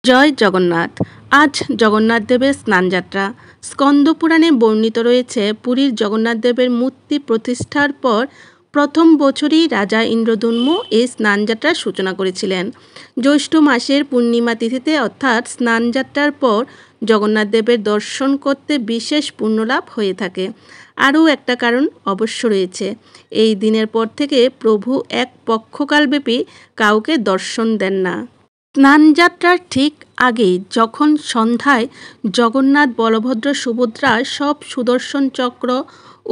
জয় জগন্নাথ। আজ জগন্নাথ দেবের স্নানযাত্রা। স্কন্দপুরাণে বর্ণিত রয়েছে, পুরীর জগন্নাথ দেবের মূর্তি প্রতিষ্ঠার পর প্রথম বছরই রাজা ইন্দ্রদম্ন এই স্নানযাত্রার সূচনা করেছিলেন। জ্যৈষ্ঠ মাসের পূর্ণিমা তিথিতে অর্থাৎ স্নানযাত্রার পর জগন্নাথ দেবের দর্শন করতে বিশেষ পুণ্যলাভ হয়ে থাকে। আরও একটা কারণ অবশ্য রয়েছে, এই দিনের পর থেকে প্রভু এক পক্ষকালব্যাপী কাউকে দর্শন দেন না। স্নানযাত্রার ঠিক আগেই যখন সন্ধ্যায় জগন্নাথ, বলভদ্র, সুভদ্রা সব সুদর্শন চক্র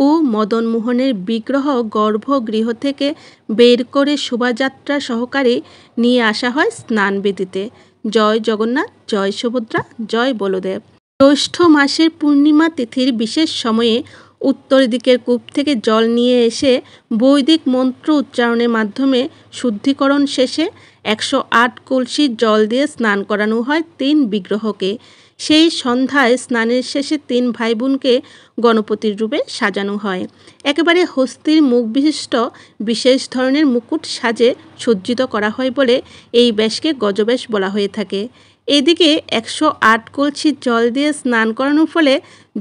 ও মদনমোহনের বিগ্রহ গর্ভগৃহ থেকে বের করে শোভাযাত্রা সহকারে নিয়ে আসা হয় স্নানবেদিতে। জয় জগন্নাথ, জয় সুভদ্রা, জয় বলদেব। জ্যৈষ্ঠ মাসের পূর্ণিমা তিথির বিশেষ সময়ে উত্তর দিকের কূপ থেকে জল নিয়ে এসে বৈদিক মন্ত্র উচ্চারণের মাধ্যমে শুদ্ধিকরণ শেষে 108 কলসি জল দিয়ে স্নান করানো হয় 3 বিগ্রহকে। সেই সন্ধ্যায় স্নানের শেষে 3 ভাই বোনকে গণপতির রূপে সাজানো হয়। একেবারে হস্তির মুখ বিশিষ্ট বিশেষ ধরনের মুকুট সাজে সজ্জিত করা হয় বলে এই বেশকে গজবেশ বলা হয়ে থাকে। এদিকে 108 কলসি জল দিয়ে স্নান করানোর ফলে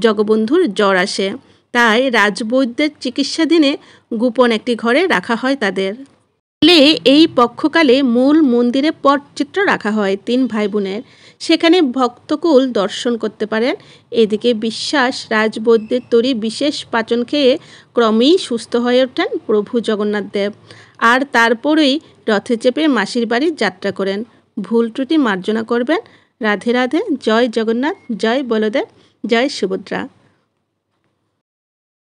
জগবন্ধুর জ্বর আসে, তাই রাজবৈদ্যের চিকিৎসাধীনে গোপন একটি ঘরে রাখা হয় তাদের। এই পক্ষকালে মূল মন্দিরে পটচিত্র রাখা হয় 3 ভাই বোনের, সেখানে ভক্তকুল দর্শন করতে পারেন। এদিকে বিশ্বাস, রাজবৈদ্যের তৈরি বিশেষ পাচন খেয়ে ক্রমেই সুস্থ হয়ে ওঠেন প্রভু জগন্নাথ দেব, আর তারপরেই রথে চেপে মাসির বাড়ি যাত্রা করেন। ভুল ত্রুটি মার্জনা করবেন। রাধে রাধে। জয় জগন্নাথ, জয় বলদেব, জয় সুভদ্রা।